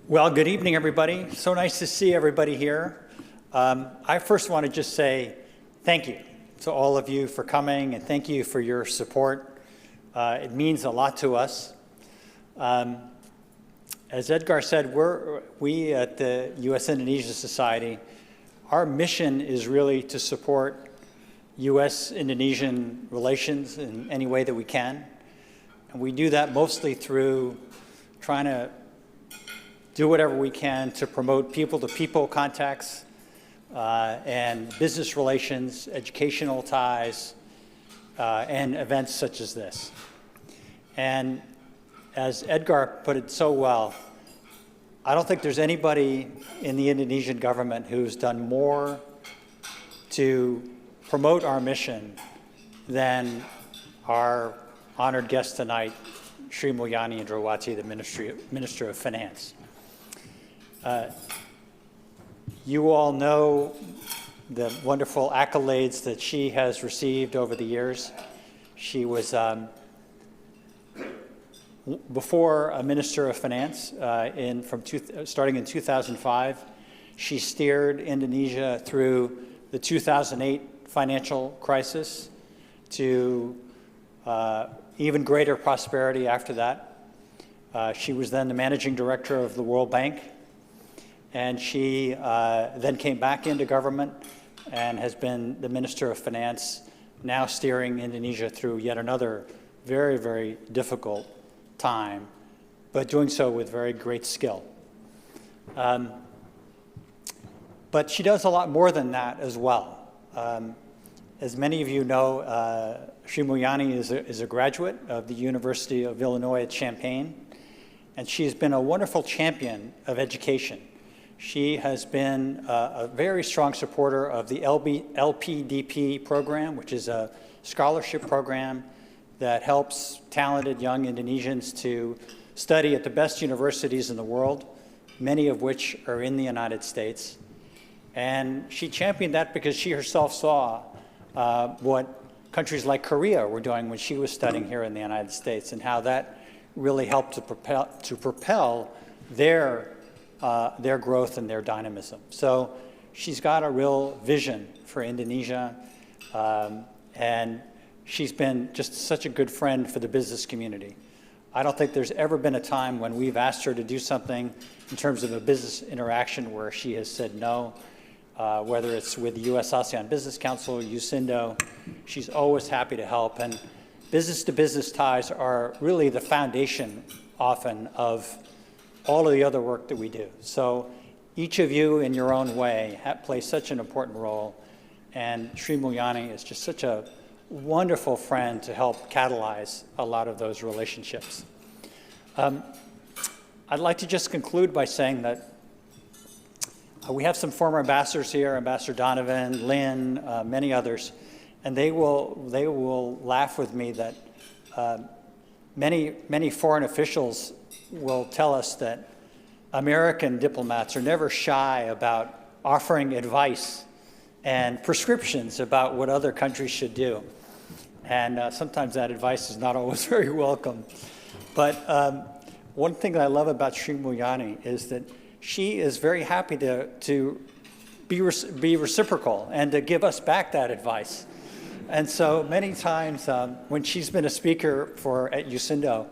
Well, good evening, everybody. So nice to see everybody here. I first want to just say thank you to all of you for coming, and thank you for your support. It means a lot to us. As Edgar said, we at the U.S.-Indonesia Society, our mission is really to support U.S.-Indonesian relations in any way that we can. And we do that mostly through trying to do whatever we can to promote people-to-people contacts and business relations, educational ties, and events such as this. And as Edgar put it so well, I don't think there's anybody in the Indonesian government who's done more to promote our mission than our honored guest tonight, Sri Mulyani Indrawati, the Minister of Finance. You all know the wonderful accolades that she has received over the years. She was, before a Minister of Finance, starting in 2005, she steered Indonesia through the 2008 financial crisis to even greater prosperity after that. She was then the managing director of the World Bank. And she then came back into government and has been the Minister of Finance, now steering Indonesia through yet another very, very difficult time, but doing so with very great skill. But she does a lot more than that as well. As many of you know, Sri Mulyani is a graduate of the University of Illinois at Champaign, and she's been a wonderful champion of education. She has been a very strong supporter of the LPDP program, which is a scholarship program that helps talented young Indonesians to study at the best universities in the world, many of which are in the United States. And she championed that because she herself saw what countries like Korea were doing when she was studying here in the United States, and how that really helped to propel their growth and their dynamism. So she's got a real vision for Indonesia, and she's been just such a good friend for the business community. I don't think there's ever been a time when we've asked her to do something in terms of a business interaction where she has said no, whether it's with the US-ASEAN Business Council, USINDO. She's always happy to help, and business-to-business ties are really the foundation often of all of the other work that we do. So each of you in your own way play such an important role, and Sri Mulyani is just such a wonderful friend to help catalyze a lot of those relationships. I'd like to just conclude by saying that we have some former ambassadors here, Ambassador Donovan, Lynn, many others, and they will laugh with me that many foreign officials will tell us that American diplomats are never shy about offering advice and prescriptions about what other countries should do. And sometimes that advice is not always very welcome. But one thing that I love about Sri Mulyani is that she is very happy to be reciprocal and to give us back that advice. And so many times when she's been a speaker at USINDO,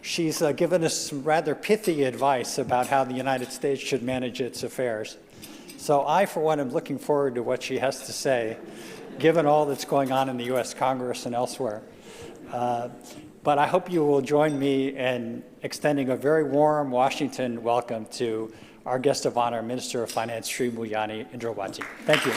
she's given us some rather pithy advice about how the United States should manage its affairs. So I, for one, am looking forward to what she has to say, given all that's going on in the US Congress and elsewhere. But I hope you will join me in extending a very warm Washington welcome to our guest of honor, Minister of Finance, Sri Mulyani Indrawati. Thank you.